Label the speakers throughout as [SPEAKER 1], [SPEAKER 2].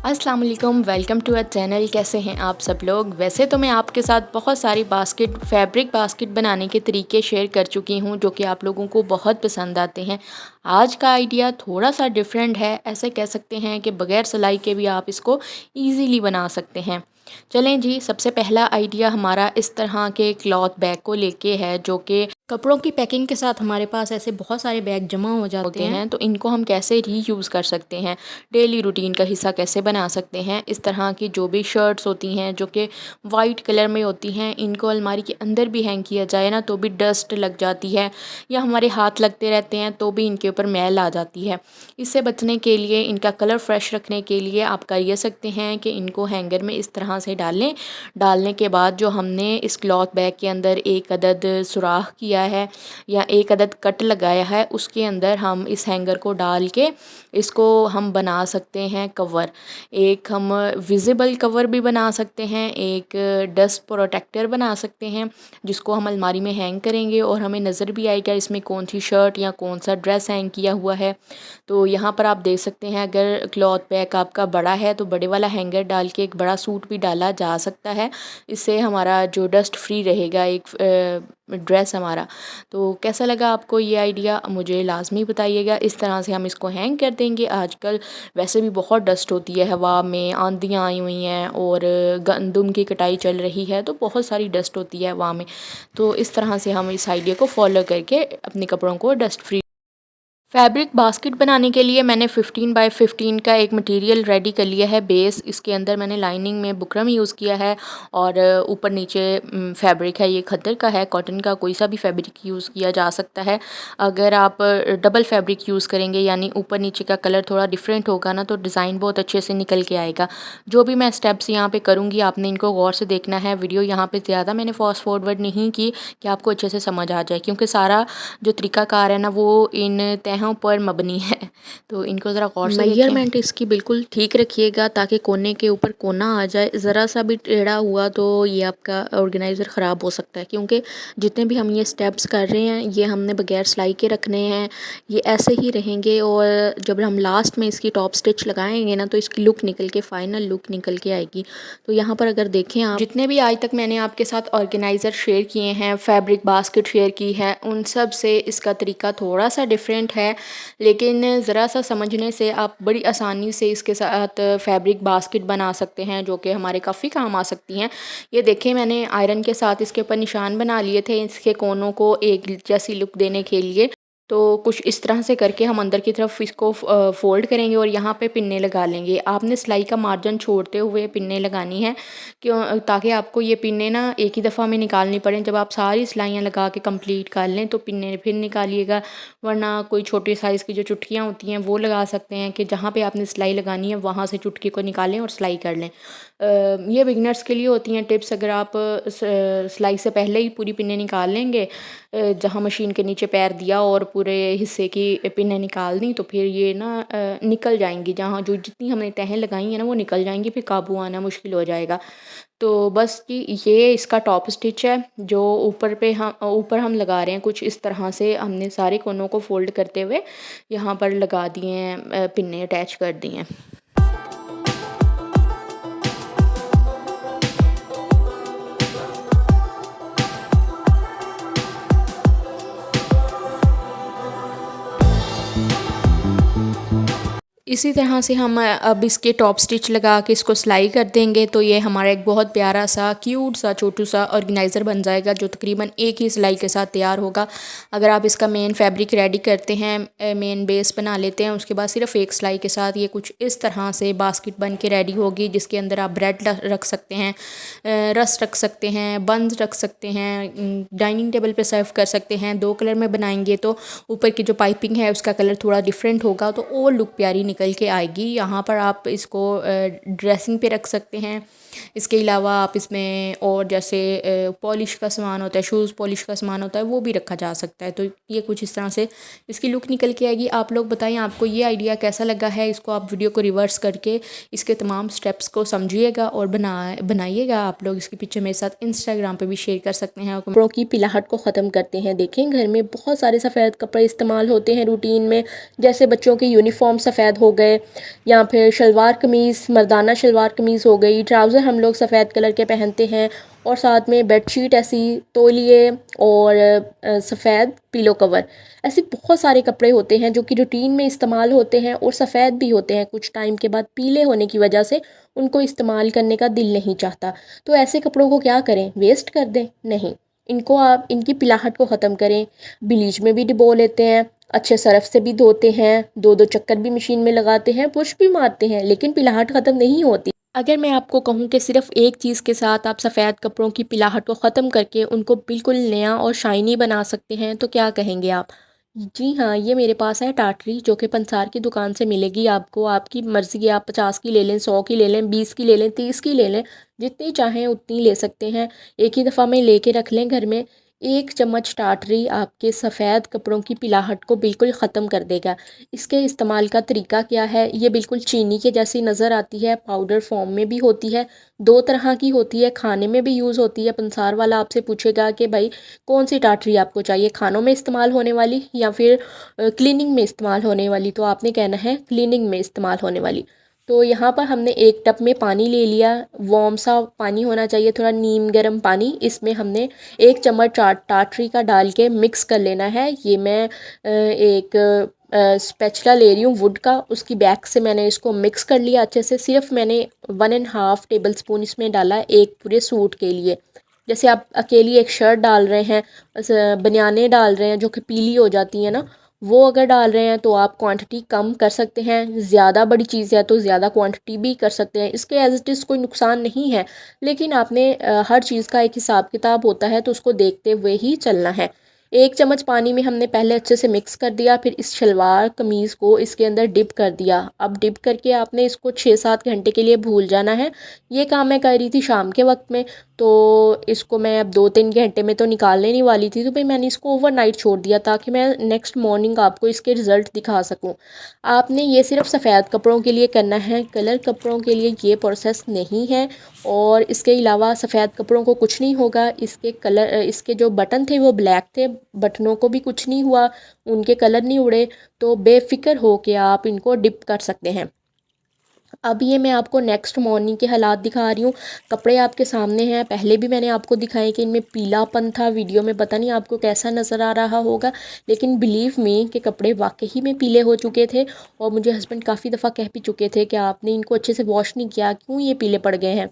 [SPEAKER 1] अस्सलाम वालेकुम, welcome to our channel. कैसे हैं आप सब लोग। वैसे तो मैं आपके साथ बहुत सारी फैब्रिक बास्केट बनाने के तरीके शेयर कर चुकी हूं जो कि आप लोगों को बहुत पसंद आते हैं। आज का आइडिया थोड़ा सा डिफरेंट है, ऐसे कह सकते हैं कि बग़ैर सिलाई के भी आप इसको इजीली बना सकते हैं। चलें जी, सबसे पहला आइडिया हमारा इस तरह के क्लॉथ बैग को लेके है जो कि कपड़ों की पैकिंग के साथ हमारे पास ऐसे बहुत सारे बैग जमा हो जाते हैं, तो इनको हम कैसे रीयूज़ कर सकते हैं, डेली रूटीन का हिस्सा कैसे बना सकते हैं। इस तरह की जो भी शर्ट्स होती हैं जो कि वाइट कलर में होती हैं, इनको अलमारी के अंदर भी हैंग किया जाए ना तो भी डस्ट लग जाती है या हमारे हाथ लगते रहते हैं तो भी इनके ऊपर मैल आ जाती है। इससे बचने के लिए, इनका कलर फ्रेश रखने के लिए आप कर ये सकते हैं कि इनको हैंगर में इस तरह से डालें। डालने के बाद जो हमने इस क्लॉथ बैग के अंदर एक अदद सुराख किया है या एक अदद कट लगाया है, उसके अंदर हम इस हैंगर को डाल के इसको हम बना सकते हैं कवर। एक हम विजिबल कवर भी बना सकते हैं, एक डस्ट प्रोटेक्टर बना सकते हैं जिसको हम अलमारी में हैंग करेंगे और हमें नज़र भी आएगा इसमें कौन सी शर्ट या कौन सा ड्रेस हैंग किया हुआ है। तो यहाँ पर आप देख सकते हैं, अगर क्लॉथ बैग आपका बड़ा है तो बड़े वाला हैंगर डाल के एक बड़ा सूट भी डाला जा सकता है। इससे हमारा जो डस्ट फ्री रहेगा एक ड्रेस हमारा। तो कैसा लगा आपको ये आइडिया, मुझे लाजमी बताइएगा। इस तरह से हम इसको हैंग कर देंगे। आजकल वैसे भी बहुत डस्ट होती है, हवा में आंधियाँ आई हुई हैं और गंदम की कटाई चल रही है, तो बहुत सारी डस्ट होती है हवा में। तो इस तरह से हम इस आइडिया को फॉलो करके अपने कपड़ों को डस्ट फ्री। फैब्रिक बास्केट बनाने के लिए मैंने 15 बाय 15 का एक मटेरियल रेडी कर लिया है बेस। इसके अंदर मैंने लाइनिंग में बुकरम यूज़ किया है और ऊपर नीचे फैब्रिक है, ये खद्दर का है, कॉटन का कोई सा भी फैब्रिक यूज़ किया जा सकता है। अगर आप डबल फैब्रिक यूज़ करेंगे यानी ऊपर नीचे का कलर थोड़ा डिफरेंट होगा ना, तो डिज़ाइन बहुत अच्छे से निकल के आएगा। जो भी मैं स्टेप्स यहाँ पे करूँगी आपने इनको गौर से देखना है। वीडियो यहाँ पे ज़्यादा मैंने फास्ट फॉरवर्ड नहीं की कि आपको अच्छे से समझ आ जाए, क्योंकि सारा जो तरीकाकार है ना वो इन तहों पर मबनी है। तो इनको ज़रा गौर से देखें। मेजरमेंट इसकी बिल्कुल ठीक रखिएगा ताकि कोने के ऊपर कोना आ जाए। ज़रा सा भी टेढ़ा हुआ तो ये आपका ऑर्गेनाइज़र ख़राब हो सकता है, क्योंकि जितने भी हम ये स्टेप्स कर रहे हैं ये हमने बगैर सिलाई के रखने हैं, ये ऐसे ही रहेंगे। और जब हम लास्ट में इसकी टॉप स्टिच लगाएंगे ना तो इसकी लुक निकल के, फाइनल लुक निकल के आएगी। तो यहाँ पर अगर देखें आप, जितने भी आज तक मैंने आपके साथ ऑर्गेनाइज़र शेयर किए हैं, फैब्रिक बास्केट शेयर की है, उन सब से इसका तरीका थोड़ा सा डिफरेंट है, लेकिन ज़रा सा समझने से आप बड़ी आसानी से इसके साथ फैब्रिक बास्केट बना सकते हैं जो कि हमारे काफ़ी काम आ सकती हैं। ये देखें, मैंने आयरन के साथ इसके ऊपर निशान बना लिए थे इसके कोनों को एक जैसी लुक देने के लिए। तो कुछ इस तरह से करके हम अंदर की तरफ इसको फोल्ड करेंगे और यहाँ पे पिन्ने लगा लेंगे। आपने सिलाई का मार्जिन छोड़ते हुए पिन्ने लगानी है, क्यों, ताकि आपको ये पिन्ने ना एक ही दफ़ा में निकालनी पड़े। जब आप सारी सिलाइयाँ लगा के कंप्लीट कर लें तो पिन्ने फिर निकालिएगा, वरना कोई छोटी साइज़ की जो चुटकियाँ होती हैं वो लगा सकते हैं कि जहाँ पे आपने सिलाई लगानी है वहाँ से चुटकी को निकालें और सिलाई कर लें। ये बिगनर्स के लिए होती हैं टिप्स। अगर आप सिलाई से पहले ही पूरी पिन्ने निकाल लेंगे, जहाँ मशीन के नीचे पैर दिया और पूरे हिस्से की पिन्ने निकाल दी, तो फिर ये ना निकल जाएंगी, जहाँ जो जितनी हमने तहें लगाई हैं ना वो निकल जाएंगी, फिर काबू आना मुश्किल हो जाएगा। तो बस कि ये इसका टॉप स्टिच है जो ऊपर हम लगा रहे हैं। कुछ इस तरह से हमने सारे कोनों को फोल्ड करते हुए यहाँ पर लगा दिए हैं, पिन्ने अटैच कर दिए हैं। इसी तरह से हम अब इसके टॉप स्टिच लगा के इसको सिलाई कर देंगे, तो ये हमारा एक बहुत प्यारा सा क्यूट सा छोटू सा ऑर्गेनाइज़र बन जाएगा जो तकरीबन एक ही सिलाई के साथ तैयार होगा। अगर आप इसका मेन फैब्रिक रेडी करते हैं, मेन बेस बना लेते हैं, उसके बाद सिर्फ एक सिलाई के साथ ये कुछ इस तरह से बास्केट बन के रेडी होगी, जिसके अंदर आप ब्रेड रख सकते हैं, रस रख सकते हैं, बंस रख सकते हैं, डाइनिंग टेबल पर सर्व कर सकते हैं। 2 कलर में बनाएंगे तो ऊपर की जो पाइपिंग है उसका कलर थोड़ा डिफरेंट होगा, तो और लुक प्यारी निकल के आएगी। यहाँ पर आप इसको ड्रेसिंग पे रख सकते हैं। इसके अलावा आप इसमें और जैसे पॉलिश का सामान होता है, शूज़ पॉलिश का सामान होता है, वो भी रखा जा सकता है। तो ये कुछ इस तरह से इसकी लुक निकल के आएगी। आप लोग बताएं आपको ये आइडिया कैसा लगा है। इसको आप वीडियो को रिवर्स करके इसके तमाम स्टेप्स को समझिएगा और बनाइएगा। आप लोग इसके पीछे मेरे साथ इंस्टाग्राम पे भी शेयर कर सकते हैं। कपड़ों की पिलाहट को ख़त्म करते हैं। देखें, घर में बहुत सारे सफ़ेद कपड़े इस्तेमाल होते हैं रूटीन में, जैसे बच्चों की यूनिफॉर्म सफ़ेद हो गए, या फिर शलवार कमीज़, मर्दाना शलवार कमीज़ हो गई, ट्राउज़र हम लोग सफ़ेद कलर के पहनते हैं, और साथ में बेडशीट ऐसी, तौलिए और सफ़ेद पिलो कवर, ऐसे बहुत सारे कपड़े होते हैं जो कि रूटीन में इस्तेमाल होते हैं और सफ़ेद भी होते हैं। कुछ टाइम के बाद पीले होने की वजह से उनको इस्तेमाल करने का दिल नहीं चाहता। तो ऐसे कपड़ों को क्या करें, वेस्ट कर दें? नहीं, इनको आप इनकी पिलाहट को ख़त्म करें। ब्लीच में भी डिबो लेते हैं, अच्छे सरफ से भी धोते हैं, 2-2 चक्कर भी मशीन में लगाते हैं, पुश भी मारते हैं, लेकिन पिलाहट ख़त्म नहीं होती। अगर मैं आपको कहूँ कि सिर्फ़ एक चीज़ के साथ आप सफ़ेद कपड़ों की पिलाहट को ख़त्म करके उनको बिल्कुल नया और शाइनी बना सकते हैं, तो क्या कहेंगे आप? जी हाँ, ये मेरे पास है टाटरी, जो कि पंसार की दुकान से मिलेगी आपको। आपकी मर्ज़ी है, आप 50 की ले लें, 100 की ले लें, 20 की ले लें, 30 की ले लें, जितनी चाहें उतनी ले सकते हैं। एक ही दफ़ा में लेके रख लें घर में। 1 चम्मच टाटरी आपके सफ़ेद कपड़ों की पिलाहट को बिल्कुल ख़त्म कर देगा। इसके इस्तेमाल का तरीका क्या है? ये बिल्कुल चीनी के जैसी नज़र आती है, पाउडर फॉर्म में भी होती है, 2 तरह की होती है, खाने में भी यूज़ होती है। पंसार वाला आपसे पूछेगा कि भाई कौन सी टाटरी आपको चाहिए, खानों में इस्तेमाल होने वाली या फिर क्लीनिंग में इस्तेमाल होने वाली? तो आपने कहना है क्लीनिंग में इस्तेमाल होने वाली। तो यहाँ पर हमने एक टब में पानी ले लिया, वार्म सा पानी होना चाहिए, थोड़ा नीम गर्म पानी। इसमें हमने 1 चम्मच टाटरी का डाल के मिक्स कर लेना है। ये मैं एक स्पैचुला ले रही हूँ वुड का, उसकी बैक से मैंने इसको मिक्स कर लिया अच्छे से। सिर्फ मैंने 1.5 टेबल स्पून इसमें डाला एक पूरे सूट के लिए। जैसे आप अकेली एक शर्ट डाल रहे हैं, बनियानें डाल रहे हैं जो कि पीली हो जाती हैं ना, वो अगर डाल रहे हैं तो आप क्वांटिटी कम कर सकते हैं। ज़्यादा बड़ी चीज़ है तो ज़्यादा क्वांटिटी भी कर सकते हैं, इसके एज इट इज़ कोई नुकसान नहीं है। लेकिन आपने हर चीज़ का एक हिसाब किताब होता है, तो उसको देखते हुए ही चलना है। 1 चम्मच पानी में हमने पहले अच्छे से मिक्स कर दिया, फिर इस शलवार कमीज़ को इसके अंदर डिप कर दिया। अब डिप करके आपने इसको 6-7 घंटे के लिए भूल जाना है। ये काम मैं कर रही थी शाम के वक्त में, तो इसको मैं अब 2-3 घंटे में तो निकालने नहीं वाली थी, तो भाई मैंने इसको ओवरनाइट छोड़ दिया ताकि मैं नेक्स्ट मॉर्निंग आपको इसके रिज़ल्ट दिखा सकूं। आपने ये सिर्फ सफ़ेद कपड़ों के लिए करना है, कलर कपड़ों के लिए ये प्रोसेस नहीं है। और इसके अलावा सफ़ेद कपड़ों को कुछ नहीं होगा। इसके कलर, इसके जो बटन थे वो ब्लैक थे, बटनों को भी कुछ नहीं हुआ, उनके कलर नहीं उड़े। तो बेफ़िक्र हो के आप इनको डिप कर सकते हैं। अब ये मैं आपको नेक्स्ट मॉर्निंग के हालात दिखा रही हूँ। कपड़े आपके सामने हैं, पहले भी मैंने आपको दिखाए कि इनमें पीलापन था। वीडियो में पता नहीं आपको कैसा नज़र आ रहा होगा, लेकिन बिलीव मी कि कपड़े वाकई में पीले हो चुके थे। और मुझे हस्बैंड काफ़ी दफ़ा कह भी चुके थे कि आपने इनको अच्छे से वॉश नहीं किया, क्यों ये पीले पड़ गए हैं।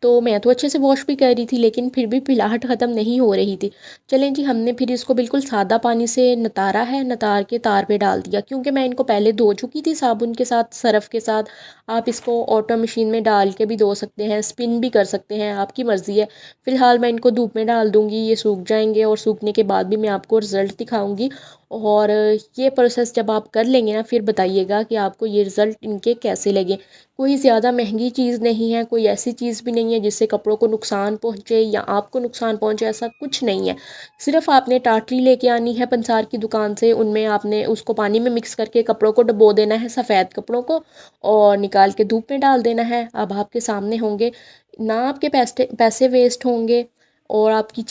[SPEAKER 1] तो मैं तो अच्छे से वॉश भी कर रही थी, लेकिन फिर भी पिलाहट ख़त्म नहीं हो रही थी। चलें जी, हमने फिर इसको बिल्कुल सादा पानी से नतारा है, नतार के तार पे डाल दिया, क्योंकि मैं इनको पहले धो चुकी थी साबुन के साथ, सरफ़ के साथ। आप इसको ऑटो मशीन में डाल के भी धो सकते हैं, स्पिन भी कर सकते हैं, आपकी मर्ज़ी है। फ़िलहाल मैं इनको धूप में डाल दूँगी, ये सूख जाएंगे, और सूखने के बाद भी मैं आपको रिज़ल्ट दिखाऊँगी। और ये प्रोसेस जब आप कर लेंगे ना, फिर बताइएगा कि आपको ये रिज़ल्ट इनके कैसे लगे। कोई ज़्यादा महंगी चीज़ नहीं है, कोई ऐसी चीज़ भी नहीं है जिससे कपड़ों को नुकसान पहुँचे या आपको नुकसान पहुँचे, ऐसा कुछ नहीं है। सिर्फ़ आपने टाटरी लेके आनी है पंसार की दुकान से, उनमें आपने उसको पानी में मिक्स करके कपड़ों को डुबो देना है, सफ़ेद कपड़ों को, और निकाल के धूप में डाल देना है। अब आपके सामने होंगे, ना आपके पैसे वेस्ट होंगे, और आपकी